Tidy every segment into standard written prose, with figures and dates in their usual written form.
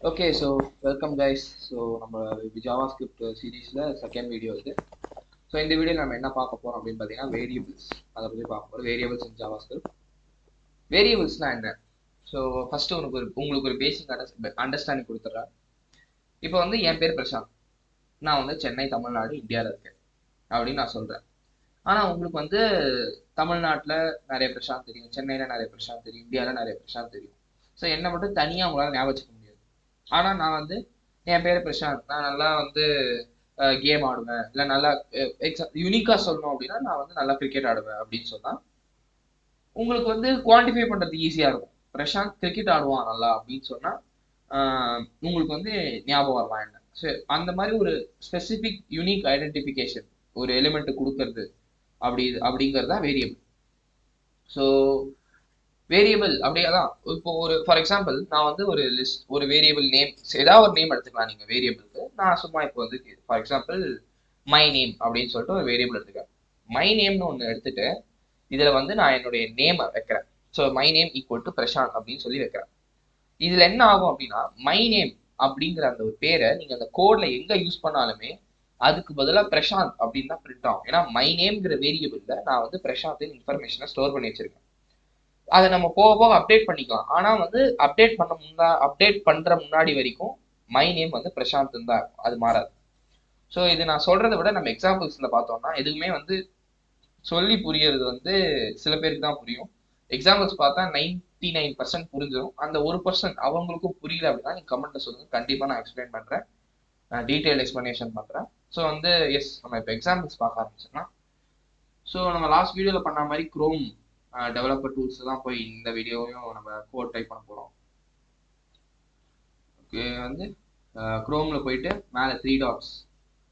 Okay, so welcome guys. So நம்ம JavaScript சீரிஸ்ல second video இது. So இந்த வீடியோ நம்ம என்ன பார்க்க போறோம் அப்படின்னு பார்த்தீங்கன்னா வேரியபிள்ஸ் அதை பற்றி பார்க்க போறோம். வேரியபிள்ஸ் இன் JavaScript. வேரியபிள்ஸ்னா என்ன? ஸோ ஃபர்ஸ்ட் உங்களுக்கு ஒரு பேசிக் அண்டர்ஸ்டாண்டிங் கொடுத்துட்றேன். இப்போ வந்து என் பேர் பிரசாந்த், நான் வந்து சென்னை, தமிழ்நாடு, இந்தியாவில் இருக்கேன் அப்படின்னு நான் சொல்றேன். ஆனால் உங்களுக்கு வந்து தமிழ்நாட்டில் நிறைய பிரசாந்த் தெரியும், சென்னையில் நிறைய பிரசாந்த் தெரியும், இந்தியாவில் நிறைய பிரசாந்த் தெரியும். ஸோ என்னை மட்டும் தனியாக உங்களால் ஞாபகம் வச்சுக்க முடியாது. ஆனால் நான் வந்து என் பேர் பிரசாந்த், நான் நல்லா வந்து கேம் ஆடுவேன், இல்லை நல்லா யூனிக்காக சொல்லணும் அப்படின்னா நான் வந்து நல்லா கிரிக்கெட் ஆடுவேன் அப்படின்னு சொன்னால் உங்களுக்கு வந்து குவான்டிஃபை பண்ணுறது ஈஸியாக இருக்கும். பிரசாந்த் கிரிக்கெட் ஆடுவான் நல்லா அப்படின்னு சொன்னால் உங்களுக்கு வந்து ஞாபகம் வரலாம் என்ன. ஸோ அந்த மாதிரி ஒரு ஸ்பெசிஃபிக் யூனிக் ஐடென்டிஃபிகேஷன் ஒரு எலிமெண்ட் கொடுக்கறது அப்படிங்கிறது தான் வேரியபிள். ஸோ வேரியபிள் அப்படியே தான். இப்போ ஒரு ஃபார் எக்ஸாம்பிள் நான் வந்து ஒரு லிஸ்ட், ஒரு வேரியபிள் நேம், ஏதாவது ஒரு நேம் எடுத்துக்கலாம் நீங்கள் வேரியபிளுக்கு. நான் சும்மா இப்போ வந்து ஃபார் எக்ஸாம்பிள் மை நேம் அப்படின்னு சொல்லிட்டு ஒரு வேரியபிள் எடுத்துக்கிறேன். மை நேம்னு ஒன்று எடுத்துட்டு இதில் வந்து நான் என்னுடைய நேமை வைக்கிறேன். So my name equal to Prashanth அப்படின்னு சொல்லி வைக்கிறேன். இதில் என்ன ஆகும் அப்படின்னா மை நேம் அப்படிங்கிற அந்த ஒரு பேரை நீங்கள் அந்த கோடில் எங்கே யூஸ் பண்ணாலுமே அதுக்கு பதிலாக பிரசாந்த் அப்படின்னு தான் பிரிண்ட் ஆகும். ஏன்னா மை நேம்ங்கிற வேரியபிளில் நான் வந்து பிரசாந்தின் இன்ஃபர்மேஷனை ஸ்டோர் பண்ணி வச்சிருக்கேன். அதை நம்ம போக போக அப்டேட் பண்ணிக்கலாம். ஆனால் வந்து அப்டேட் பண்ணுற முன்னாடி வரைக்கும் மை நேம் வந்து பிரசாந்த் தான் இருக்கும், அது மாறாது. ஸோ இது நான் சொல்றதை விட நம்ம எக்ஸாம்பிள்ஸில் பார்த்தோம்னா எதுவுமே வந்து சொல்லி புரியறது வந்து சில பேருக்கு தான் புரியும். எக்ஸாம்பிள்ஸ் பார்த்தா 99% புரிஞ்சிடும். அந்த 1% அவங்களுக்கும் புரியல அப்படின்னா நீங்கள் கமெண்ட்ல சொல்லுங்க, கண்டிப்பாக நான் எக்ஸ்பிளைன் பண்ணுறேன், நான் டீட்டெயில் எக்ஸ்பிளனேஷன் பண்ணுறேன். ஸோ வந்து எஸ், நம்ம இப்போ எக்ஸாம்பிள்ஸ் பார்க்க ஆரம்பிச்சோம்னா, ஸோ நம்ம லாஸ்ட் வீடியோவில் பண்ண மாதிரி குரோம் டெவலப்பர் டூல்ஸ் தான் போய் இந்த வீடியோவையும் நம்ம கோட் டைப் பண்ண போகிறோம். ஓகே, வந்து குரோமில் போயிட்டு மேலே 3 டாட்ஸ்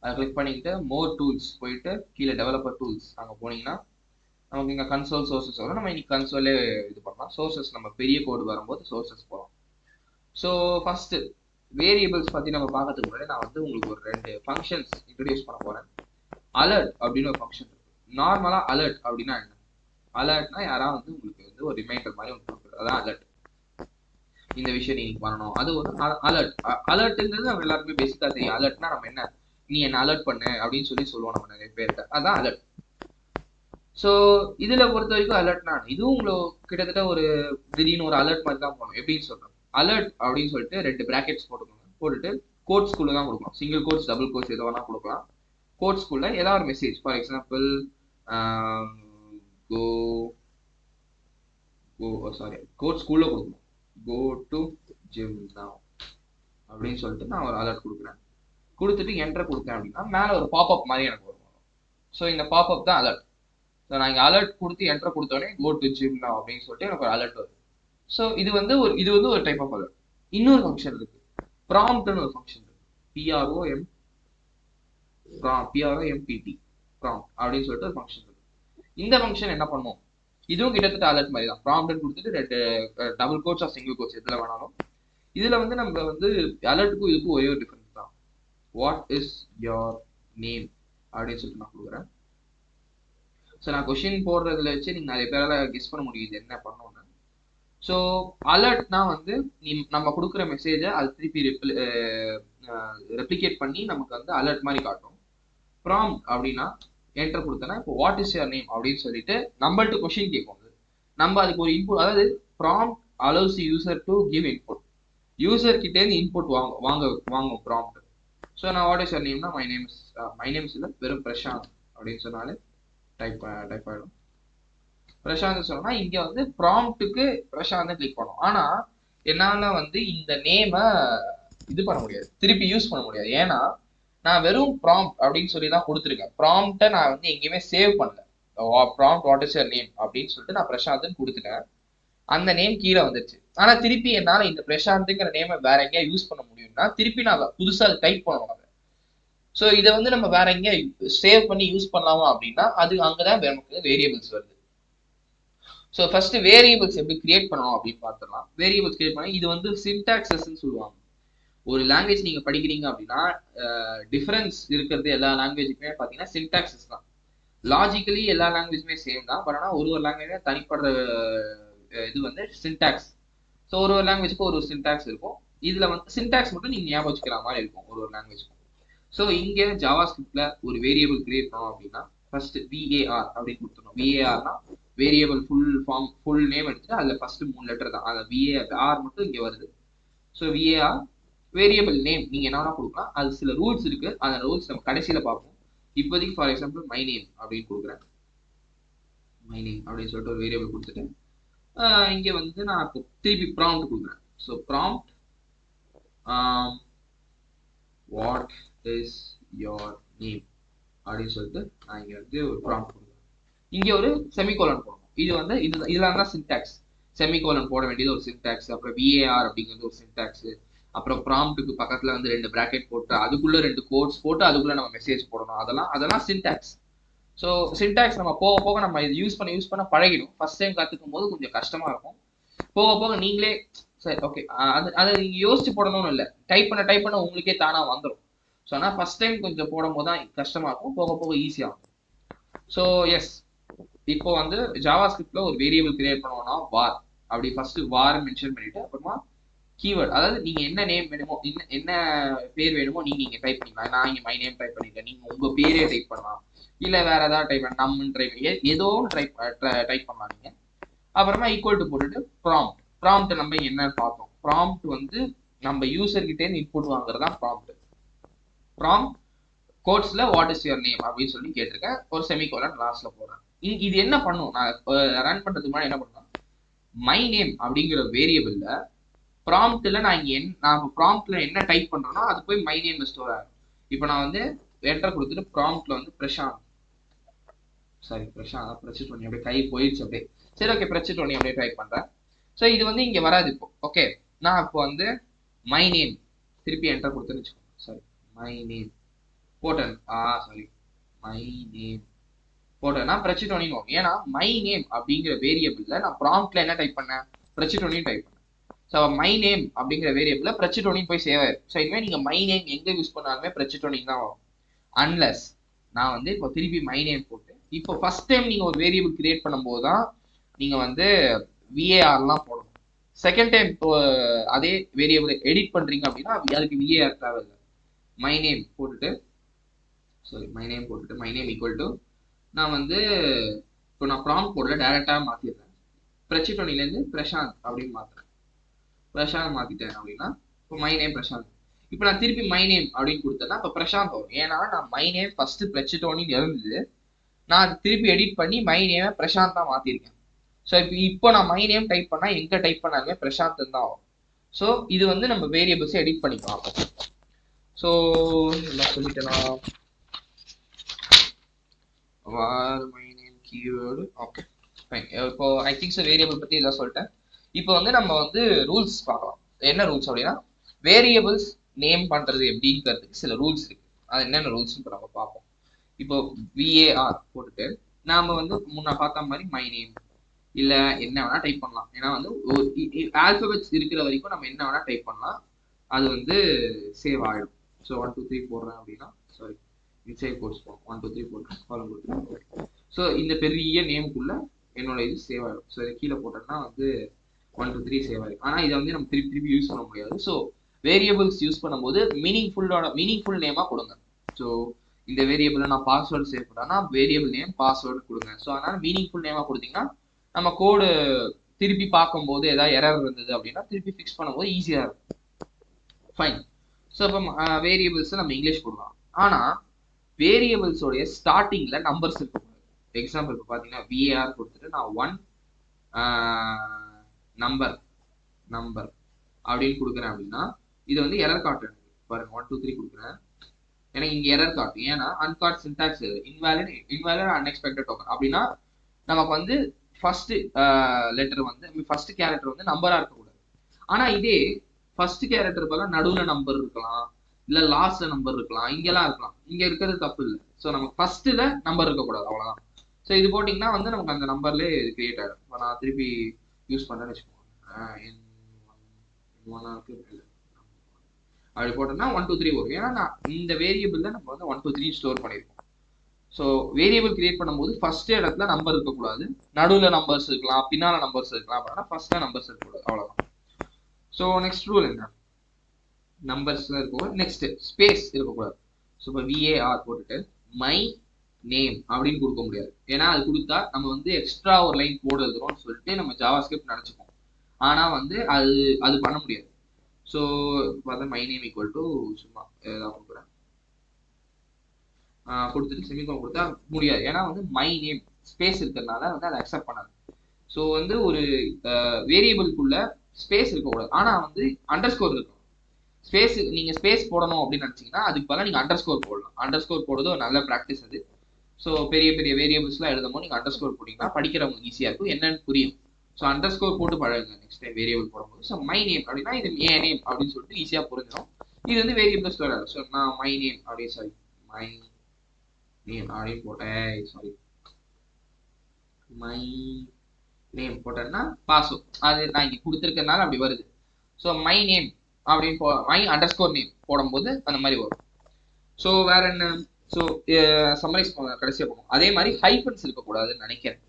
அதை கிளிக் பண்ணிக்கிட்டு மோர் டூல்ஸ் போயிட்டு கீழே டெவலப்பர் டூல்ஸ் அங்கே போனீங்கன்னா நமக்கு இங்கே கன்சோல் சோர்சஸ் வரும். நம்ம இன்னைக்கு கன்சோலே இது பண்ணலாம். சோர்சஸ் நம்ம பெரிய கோடு வரும்போது சோர்சஸ் போகிறோம். ஸோ ஃபஸ்ட்டு வேரியபிள்ஸ் பற்றி நம்ம பார்க்கறதுக்கு முன்னாடி நான் வந்து உங்களுக்கு ஒரு 2 ஃபங்க்ஷன்ஸ் இன்ட்ரடியூஸ் பண்ண போகிறேன். அலர்ட் அப்படின்னு ஒரு ஃபங்க்ஷன் இருக்கு. நார்மலாக அலர்ட் அப்படின்னா என்ன? அலர்ட்னா யாராவது வந்து உங்களுக்கு வந்து ஒரு ரிமைண்டர் மாதிரி ஒன்று கொடுக்குறது, அதான் அலர்ட். இந்த விஷயம் நீ பண்ணணும், அது ஒரு அலர்ட். அலர்ட்ங்கிறது நம்ம எல்லாருக்குமே பேசிக்காக தெரியும். அலர்ட்னா நம்ம என்ன, நீ என்ன அலர்ட் பண்ணு அப்படின்னு சொல்லுவோம் நம்ம நிறைய பேர்கிட்ட, அதான் அலர்ட். ஸோ இதுல பொறுத்த வரைக்கும் அலர்ட்னா இதுவும் உங்களுக்கு கிட்டத்தட்ட ஒரு திடீர்னு ஒரு அலர்ட் மாதிரி தான் போகணும். எப்படின்னு சொல்றோம், அலர்ட் அப்படின்னு சொல்லிட்டு 2 பிராக்கெட்ஸ் போட்டுக்கோங்க. போட்டுட்டு கோட் ஸ்கூல்ல தான் கொடுக்கணும். சிங்கிள் கோட்ஸ், டபுள் கோட்ஸ் எது வேணா கொடுக்கலாம். கோட் ஸ்கூல்ல ஏதாவது ஒரு மெசேஜ், ஃபார் எக்ஸாம்பிள் கோட் ஸ்கூல்ல கொடுக்கணும். கோ டு ஜிம் நவ் அப்படின்னு சொல்லிட்டு நான் ஒரு அலர்ட் கொடுக்குறேன். கொடுத்துட்டு என்டர் கொடுத்தேன் அப்படின்னா மேலே ஒரு பாப்அப் மாதிரி எனக்கு வரும். ஸோ இந்த பாப்அப் தான் அலர்ட். ஸோ நான் இங்கே அலர்ட் கொடுத்து என்டர் கொடுத்தோடனே கோ டு ஜிம் நவ் அப்படின்னு சொல்லிட்டு எனக்கு ஒரு அலர்ட் வரும். ஸோ இது வந்து ஒரு டைப் ஆஃப் அலர்ட். இன்னொரு ஃபங்க்ஷன் இருக்கு, ப்ராம்ப்ட்னு ஒரு ஃபங்க்ஷன் இருக்கு. PROMPT ப்ராம்ப்ட் அப்படின்னு சொல்லிட்டு ஒரு ஃபங்க்ஷன் இருக்கு. இந்த ஃபங்க்ஷன் என்ன பண்ணும், இதுவும் கிட்டத்தட்ட அலர்ட் மாதிரி தான். ப்ராம்ப்ட்னு கொடுத்துட்டு 2 double quotes or single quotes எதுல வேணாலும். இதுல வந்து நம்ம வந்து அலர்ட்டுக்கும் இதுக்கும் ஒரே ஒரு டிஃபரன்ஸ் தான். வாட் இஸ் யோர் நேம் அப்படின்னு சொல்லிட்டு நான் கொடுக்குறேன். ஸோ நான் கொஸ்டின் போடுறதுல வச்சு நீங்கள் நிறைய பேரால் கெஸ் பண்ண முடியுது என்ன பண்ணணும்னு. ஸோ அலர்ட்னா வந்து நம்ம கொடுக்குற மெசேஜை அது திருப்பி ரெப்ளிகேட் பண்ணி நமக்கு வந்து அலர்ட் மாதிரி காட்டும். ப்ராம்ப்ட் அப்படின்னா என்டர் கொடுத்தனா இப்போ வாட் இஸ் யுவர் நேம் அப்படின்னு சொல்லிட்டு நம்மள்ட்ட கொஸ்டின் கேட்கும். நம்ம அதுக்கு ஒரு இன்புட், அதாவது prompt allows user to give input. User கிட்டேருந்து இன்புட் வாங்கும் ப்ராம்ப்ட். ஸோ நான் வாட் இஸ் யுவர் நேம்னா மை நேம்ஸ் இல்லை, வெறும் பிரசாந்த் அப்படின்னு சொன்னாலே டைப் ஆகிடும். பிரசாந்த் சொன்னா இங்க வந்து ப்ராம்ப்ட்டுக்கு பிரசாந்த் கிளிக் பண்ணும். ஆனா என்னால வந்து இந்த நேமை இது பண்ண முடியாது, திருப்பி யூஸ் பண்ண முடியாது. ஏன்னா நான் வெறும் ப்ராம்ப்ட் அப்படின்னு சொல்லி தான் கொடுத்துருக்கேன். ப்ராம்ப்டை நான் வந்து எங்கேயுமே சேவ் பண்ணல. Prompt what is your name அப்படின்னு சொல்லிட்டு நான் பிரசாந்த்னு கொடுத்துட்டேன். அந்த நேம் கீழே வந்துருச்சு. ஆனா திருப்பி என்னால இந்த பிரசாந்த்ங்கிற நேமை வேற எங்கேயா யூஸ் பண்ண முடியும்னா திருப்பி நான் புதுசா டைப் பண்ணுவாங்க. ஸோ இதை வந்து நம்ம வேற எங்கேயா சேவ் பண்ணி யூஸ் பண்ணலாமா அப்படின்னா அது அங்கதான் நமக்கு வேரியபிள்ஸ் வருது. ஸோ ஃபர்ஸ்ட் வேரியபிள்ஸ் எப்படி கிரியேட் பண்ணணும் அப்படின்னு பார்த்துடலாம். வேரியபிள்ஸ் கிரியேட் பண்ணி இது வந்து சின்டாக்சஸ்ன்னு சொல்லுவாங்க. ஒரு லாங்குவேஜ் நீங்க படிக்கிறீங்க அப்படின்னா டிஃபரன்ஸ் இருக்கிறது எல்லா லாங்குவேஜுக்குமே பார்த்தீங்கன்னா சின்டாக்சஸ் தான். லாஜிக்கலி எல்லா லாங்குவேஜுமே சேம் தான், பட் ஆனால் ஒரு தனிப்படுற இது வந்து சின்டாக்ஸ். ஸோ ஒரு லாங்குவேஜுக்கு ஒரு சின்டாக்ஸ் இருக்கும். இதுல வந்து சின்டாக்ஸ் மட்டும் நீங்க ஞாபகம் வச்சுக்கிற மாதிரி இருக்கும் ஒரு லாங்குவேஜ். ஸோ இங்க ஜாவாஸ்கிரிப்ட்ல ஒரு வேரியபிள் கிரியேட் பண்ணோம் அப்படின்னா ஃபர்ஸ்ட் var அப்படின்னு கொடுத்துருணும். varனா variable full form full name எடுத்துட்டு அதுல ஃபர்ஸ்ட் 3 லெட்டர் தான், அந்த var மட்டும் இங்க வருது. ஸோ var வேரியபிள் நேம் நீங்க என்ன வேணா கொடுக்கலாம். அது சில ரூல்ஸ் இருக்கு, அந்த ரூல்ஸ் நம்ம கடைசியில பார்ப்போம். இப்போதைக்கு ஃபார் எக்ஸாம்பிள் மை நேம் அப்படின்னு கொடுக்குறேன். மை நேம் அப்படின்னு சொல்லிட்டு ஒரு வேரியபிள் கொடுத்துட்டு இங்க வந்து நான் இப்போ திருப்பி ப்ராம்ப்ட் கொடுக்குறேன். So prompt what is your name அப்படின்னு சொல்லிட்டு நான் இங்க வந்து ஒரு ப்ராம்ப்ட் கொடுக்குறேன். இங்க ஒரு செமிகோலன் போடணும். இது வந்து இதெல்லாம் தான் சின்டாக்ஸ். செமிகோலன் போட வேண்டியது ஒரு சின்டாக்ஸ், அப்புறம் var அப்படிங்கிறது ஒரு சின்டாக்ஸ், அப்புறம் ப்ராம்ப்ட்டுக்கு பக்கத்துல வந்து 2 பிராக்கெட் போட்டு அதுக்குள்ள 2 கோட்ஸ் போட்டு அதுக்குள்ள நம்ம மெசேஜ் போடணும். அதெல்லாம் சின்டாக்ஸ். ஸோ சின்டாக்ஸ் நம்ம போக போக நம்ம இது யூஸ் பண்ண பழகிடும். ஃபர்ஸ்ட் டைம் கத்துக்கும் போது கொஞ்சம் கஷ்டமா இருக்கும். போக போக நீங்களே சரி ஓகே அதை நீங்க யோசிச்சு போடணும்னு இல்லை, டைப் பண்ண உங்களுக்கே தானா வந்துடும். ஸோ ஆனால் ஃபர்ஸ்ட் டைம் கொஞ்சம் போடும் போது தான் கஷ்டமா இருக்கும், போக போக ஈஸியாகும். ஸோ எஸ், இப்போ வந்து ஜாவாஸ்கிரிப்ட்ல ஒரு வேரியபிள் கிரியேட் பண்ணோம்னா வார் அப்படி ஃபர்ஸ்ட் வார் மென்ஷன் பண்ணிட்டு அப்புறமா கீவேர்ட், அதாவது நீங்க என்ன நேம் வேணுமோ என்ன பேர் வேணுமோ நீங்க டைப் பண்ணிக்கலாம். நான் இங்க மை நேம் டைப் பண்ணிட்டேன், நீங்க உங்க பேரே டைப் பண்ணலாம், இல்ல வேற ஏதாவது டைப் பண்ண நம்மன்னு டைப் ஏதோ டைப் பண்ணலாம் நீங்க. அப்புறமா ஈக்குவல் டு போட்டுட்டு ப்ராம்ப்ட் நம்ம என்ன பார்த்தோம், ப்ராம்ப்ட் வந்து நம்ம யூசர் கிட்டே இருந்து இன்புட் வாங்குறதா ப்ராம்ப்ட். ப்ராம்ப்ட் கோட்ஸ்ல வாட் இஸ் யுவர் நேம் அப்படின்னு சொல்லி கேட்டிருக்கேன், ஒரு செமிகோலன் லாஸ்ட்ல போடுறேன். இது என்ன பண்ணும், நான் ரன் பண்றதுக்கு முன்னாடி என்ன பண்ணுவேன், மை நேம் அப்படிங்கிற வேரியபிள்ல ப்ராம்ப்ட்ல நான் ப்ராம்ப்ட்ல என்ன டைப் பண்றேனோ அது போய் மை நேம்ல ஸ்டோர் ஆகும். இப்போ நான் வந்து என்டர் கொடுத்துட்டு ப்ராம்ப்ட்ல வந்து பிரசாந்த் அப்படியே கை போயிடுச்சு அப்படியே. சரி ஓகே, பிரச்சிட் பண்ணி அப்படியே டைப் பண்றேன். ஸோ இது வந்து இங்க வராது இப்போ. ஓகே, நான் இப்போ வந்து மை நேம் திருப்பி என்டர் கொடுத்துன்னு வச்சுக்கோங்க. சாரி, மை நேம் போட்டேன். சாரி, மை நேம் போட்டேன்னா பிரச்சிட் பண்ணிடுவோம். ஏன்னா மை நேம் அப்படிங்கிற வேரியபிள்ல நான் ப்ராம்ப்ட்ல என்ன டைப் பண்ணேன், பிரச்சிட் பண்ணி டைப் பண்ணேன். ஸோ மை நேம் அப்படிங்கிற வேரியபிள்ல பிரச்சிட் போய் சேவ் ஆயிடும். ஸோ இனிமேல் நீங்க மை நேம் எங்க யூஸ் பண்ணாலுமே பிரச்சிட் தான் வரும். அன்லெஸ் நான் வந்து இப்போ திருப்பி மை நேம் போட்டு இப்போ ஃபர்ஸ்ட் டைம் நீங்க ஒரு வேரியபிள் கிரியேட் பண்ணும்போது தான் நீங்க வந்து VARலாம் போடணும். செகண்ட் டைம் அதே வேரியபிள் எடிட் பண்றீங்க அப்படின்னா அதுக்கு VAR தேவையில்லை. மை நேம் போட்டுட்டு மை நேம் ஈக்குவல் டு நான் வந்து இப்போ நான் ப்ராம்ப்ட் போடல, டைரக்டா மாத்திடுறேன். பிரச்சிட்டோனில இருந்து பிரசாந்த் அப்படின்னு மாத்துறேன். பிரசாந்த் மாத்திட்டேன் அப்படின்னா இப்போ மை நேம் பிரசாந்த். இப்போ நான் திருப்பி மை நேம் அப்படின்னு கொடுத்தேன்னா இப்போ பிரசாந்த் வரும். ஏன்னா நான் மை நேம் ஃபர்ஸ்ட் பிரச்சிட்டோனின்னு இருந்தது, நான் அது திருப்பி எடிட் பண்ணி மை நேமை பிரசாந்தா மாத்திருக்கேன். ஸோ இப்போ நான் மை நேம் டைப் பண்ணா எங்க டைப் பண்ணாலுமே பிரசாந்த் தான் ஆகும். ஸோ இது வந்து நம்ம வேரியபிள்ஸ் எடிட் பண்ணிக்கலாம். ஸோ எல்லாம் சொல்லிட்டேனா, var my name keyword. Okay fine. இப்போ ஐ திங்க் வேரியபிள் பத்தி எல்லாம் சொல்லிட்டேன். இப்போ வந்து நம்ம வந்து ரூல்ஸ் பார்க்கலாம். என்ன ரூல்ஸ் அப்படின்னா, வேரியபிள்ஸ் நேம் பண்றது எப்படிங்கிறதுக்கு சில ரூல்ஸ் இருக்கு. அது என்னென்ன ரூல்ஸ் இப்போ நம்ம பார்ப்போம். இப்போ var போட்டுட்டு நாம வந்து முன்ன பார்த்த மாதிரி மை நேம் இல்ல என்ன வேணா டைப் பண்ணலாம். ஏன்னா வந்து ஆல்பபெட்ஸ் இருக்கிற வரைக்கும் நம்ம என்ன வேணா டைப் பண்ணலாம், அது வந்து சேவ் ஆயிடும். ஸோ 1 2 3 போடுறேன் அப்படின்னா, சாரி இன்சைட் கோர்ஸ் போடும் 1 2 3 போட்டு ஃபாலோ கொடுத்துருக்கேன். ஸோ இந்த பெரிய நேமுக்குள்ள என்னோட இது சேவ் ஆயிடும். ஸோ இதை கீழே போட்டோம்னா வந்து 1 2 3 சேவ் ஆயிடும். ஆனால் இதை வந்து நம்ம திருப்பி யூஸ் பண்ண முடியாது. ஸோ வேரியபிள்ஸ் யூஸ் பண்ணும்போது மீனிங்ஃபுல் நேமா கொடுங்க. ஸோ இந்த வேரியபிள் நான் பாஸ்வேர்டு சேவ் பண்ணா வேரியபிள் நேம் பாஸ்வேர்டு கொடுங்க. ஸோ அதனால மீனிங்ஃபுல் நேமா கொடுத்தீங்கன்னா நம்ம கோடு திருப்பி பார்க்கும்போது ஏதாவது எரர் இருந்தது அப்படின்னா திருப்பி ஃபிக்ஸ் பண்ணும்போது ஈஸியா இருக்கும். ஃபைன். ஸோ இப்போ வேரியபிள்ஸ் நம்ம இங்கிலீஷ் கொடுக்கலாம். ஆனா வேரியபிள்ஸோடைய ஸ்டார்டிங்ல நம்பர்ஸ் இருக்கும். எக்ஸாம்பிள் இப்போ பார்த்தீங்கன்னா var கொடுத்துட்டு நான் 1 நம்பர் அப்படின்னு கொடுக்குறேன் அப்படின்னா இது வந்து எரர் காட்டும். பாருங்க 1 2 3 கொடுக்குறேன், எனக்கு இங்க எரர் காட்டும். ஏன்னா அன்காட் சின்டாக்ஸ் இன்வாலிட் அன்எக்ஸ்பெக்டட் டோக்கன் அப்படின்னா நமக்கு வந்து ஃபர்ஸ்ட் லெட்டர் வந்து ஃபர்ஸ்ட் கேரக்டர் வந்து நம்பரா இருக்கக்கூடாது. ஆனா இதே ஃபர்ஸ்ட் கேரக்டர் போல நடுவுல நம்பர் இருக்கலாம், இல்ல லாஸ்ட்ல நம்பர் இருக்கலாம், இங்கெல்லாம் இருக்கலாம். இங்க இருக்கிறது தப்பு இல்லை. ஸோ நமக்கு ஃபர்ஸ்ட்ல நம்பர் இருக்கக்கூடாது, அவ்வளவுதான். ஸோ இது போட்டிங்கன்னா வந்து நமக்கு அந்த நம்பர்லேயே இது கிரியேட் ஆகிடும். இப்போ நான் திருப்பி யூஸ் பண்ணேன்னு வச்சுக்கோங்க, அப்படி போட்டோம்னா 1 2 3 வரும். ஏன்னா நான் இந்த வேரியபிள்ல நம்ம வந்து 1 2 3 ஸ்டோர் பண்ணியிருக்கோம். ஸோ வேரியபிள் கிரியேட் பண்ணும்போது ஃபர்ஸ்ட் இடத்துல நம்பர் இருக்கக்கூடாது, நடுவில் நம்பர்ஸ் இருக்கலாம், பின்னால நம்பர்ஸ் இருக்கலாம். அப்படின்னா ஃபர்ஸ்ட்ல நம்பர்ஸ் இருக்கக்கூடாது, அவ்வளோதான். ஸோ நெக்ஸ்ட் ரூல் என்ன, நம்பர்ஸ்லாம் இருக்கும். நெக்ஸ்ட் ஸ்பேஸ் இருக்கக்கூடாது. ஸோ இப்போ விஏஆர் போட்டுட்டு மை நேம் அப்படின்னு கொடுக்க முடியாது. ஏன்னா அது கொடுத்தா நம்ம வந்து எக்ஸ்ட்ரா ஒரு லைன் கோடு எழுதுறோம்னு சொல்லிட்டு நம்ம ஜாவாஸ்கிரிப்ட் நினச்சிப்போம். ஆனால் வந்து அது அது பண்ண முடியாது. ஸோ பார்த்தா மை நேம் ஈக்குவல் டு சும்மா ஏதாவது கொடுக்குறேன், கொடுத்துட்டு செமிகோலன் கொடுத்தா முடியாது. ஏன்னா வந்து மை நேம் ஸ்பேஸ் இருக்கிறதுனால வந்து அதை அக்செப்ட் பண்ணாது. ஸோ வந்து ஒரு வேரியபிள்குள்ள ஸ்பேஸ் இருக்கக்கூடாது, ஆனால் வந்து அண்டர் ஸ்கோர் இருக்கும். ஸ்பேஸ் நீங்கள் ஸ்பேஸ் போடணும் அப்படின்னு நினச்சிங்கன்னா அதுக்கு பதிலாக நீங்கள் அண்டர் ஸ்கோர் போடலாம். அண்டர் ஸ்கோர் போடுறது ஒரு நல்ல ப்ராக்டிஸ் அது. ஸோ பெரிய பெரிய வேரியபிள்ஸ்லாம் எழுதும்போது நீங்கள் அண்டர் ஸ்கோர் போட்டிங்கன்னா படிக்கிறவங்களுக்கு ஈஸியாக இருக்கும், என்னன்னு புரியும். ஸோ அண்டர் ஸ்கோர் போட்டு பழகுங்க நெக்ஸ்ட் டைம் வேரியபிள் போடும்போது. ஸோ மை நேம் அப்படின்னா இது ஏ நேம் அப்படின்னு சொல்லிட்டு ஈஸியாக புரிஞ்சிடும். இது வந்து வேரியபிள்ஸ் வராது. ஸோ நான் மை நேம் அப்படியே சாரி மை நேம் அப்படின்னு போட்டேன், சாரி மை நேம் போட்டேன்னா பாஸ்வேர்ட் அது நான் இங்கே கொடுத்துருக்கனால அப்படி வருது. ஸோ மை நேம் அப்படின்னு மை அண்டர் ஸ்கோர் நேம் போடும்போது அந்த மாதிரி வரும். ஸோ வேற என்ன? ஸோ சம்மரைஸ் கடைசியாக போகும். அதே மாதிரி ஹைஃபன்ஸ் இருக்கக்கூடாதுன்னு நினைக்கிறேன்,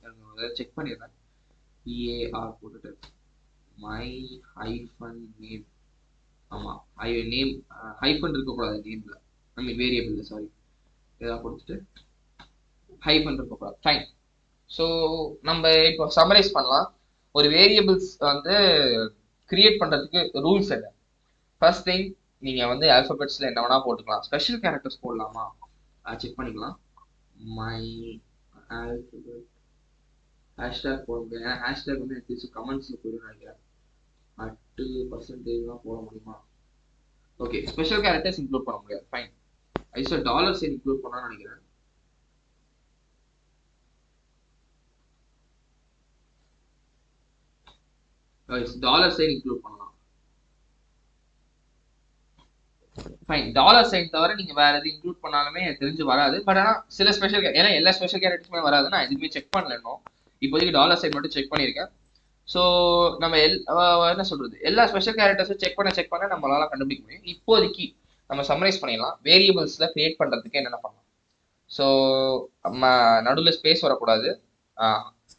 செக் பண்ணிடுறேன். பிஏஆர் போட்டுட்டு மை ஹைஃபன் நேம், ஆமாம் நேம் ஹைஃபன் இருக்கக்கூடாது நேம்ல, ஐ மீன் வேரியபிள், சாரி இதெல்லாம் கொடுத்துட்டு ஹைஃபன் இருக்கக்கூடாது. ஃபைன். ஸோ நம்ம இப்போ சம்மரைஸ் பண்ணலாம். ஒரு வேரியபிள்ஸ் வந்து கிரியேட் பண்ணுறதுக்கு ரூல்ஸ் என்ன? ஃபர்ஸ்ட் திங், நீங்கள் வந்து ஆல்ஃபபெட்ஸில் என்ன வேணால் போட்டுக்கலாம். ஸ்பெஷல் கேரக்டர்ஸ் போடலாமா செக் பண்ணிக்கலாம். மை ஆல்ஃபபெட் ஹேஷ்டேக் போட முடியாது, ஏன்னா ஹேஷ்டேக் வந்து எனக்கு கமெண்ட்ஸில் போயிடும் நினைக்கிறேன். %% போட முடியுமா? ஓகே, ஸ்பெஷல் கேரக்டர்ஸ் இன்க்ளூட் பண்ண முடியாது. ஃபைன். ஐசோ டாலர்ஸ் இன்க்ளூட் பண்ணான்னு நினைக்கிறேன். டாலர் சைன் இன்க்ளூட் பண்ணலாம். ஃபைன். டாலர் சைன் தவிர நீங்க வேற எது இன்க்ளூட் பண்ணாலுமே தெரிஞ்சு வராது. பட் ஆனால் சில ஸ்பெஷல், ஏன்னா எல்லா ஸ்பெஷல் கேரக்டர்ஸுமே வராது, நான் எதுவுமே செக் பண்ணல இன்னும். இப்போதைக்கு டாலர் சைன் மட்டும் செக் பண்ணியிருக்கேன். ஸோ நம்ம என்ன சொல்றது, எல்லா ஸ்பெஷல் கேரக்டர்ஸும் செக் பண்ண நம்மளால கண்டுபிடிக்க முடியும். இப்போதைக்கு நம்ம சம்மரைஸ் பண்ணிடலாம். வேரியபிள்ஸ்ல கிரியேட் பண்றதுக்கு என்னென்ன பண்ணலாம். ஸோ நம்ம நடுவில் ஸ்பேஸ் வரக்கூடாது,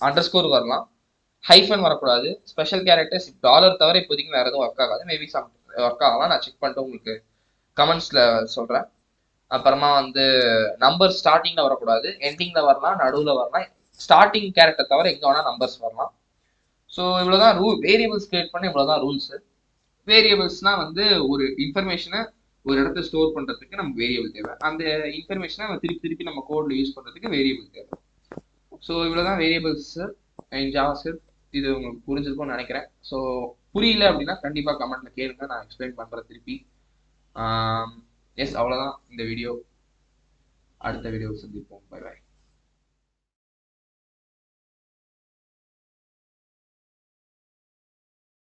அண்டர் ஸ்கோர் வரலாம், ஹைஃபன் வரக்கூடாது, ஸ்பெஷல் கேரக்டர்ஸ் டாலர் தவிர இப்போதைக்கு வேற எதுவும் ஒர்க் ஆகாது. மேபி சம் ஒர்க் ஆகலாம், நான் செக் பண்ணிட்டு உங்களுக்கு கமெண்ட்ஸ்ல சொல்றேன். அப்புறமா வந்து நம்பர் ஸ்டார்டிங்ல வரக்கூடாது, எண்டிங்ல வரலாம், நடுவில் வரலாம். ஸ்டார்டிங் கேரக்டர் தவிர எங்க வேணா நம்பர்ஸ் வரலாம். ஸோ இவ்வளோதான் ரூல். வேரியபிள்ஸ் கிரியேட் பண்ண இவ்வளோதான் ரூல்ஸ். வேரியபிள்ஸ்னா வந்து ஒரு இன்ஃபர்மேஷனை ஒரு இடத்துல ஸ்டோர் பண்றதுக்கு நமக்கு வேரியபிள் தேவை. அந்த இன்ஃபர்மேஷனை நம்ம திருப்பி நம்ம கோட்ல யூஸ் பண்றதுக்கு வேரியபிள் தேவை. ஸோ இவ்வளோதான் வேரியபிள்ஸ் இன் ஜாவாஸ்கிரிப்ட். இது உங்களுக்கு புரிஞ்சிருக்கும்னு நினைக்கிறேன். ஸோ புரியல அப்படின்னா கண்டிப்பாக கமெண்ட்ல கேளுங்க, நான் எக்ஸ்பிளைன் பண்றேன் திருப்பி. எஸ், அவ்வளோதான் இந்த வீடியோ. அடுத்த வீடியோ சந்திப்போம். Bye by.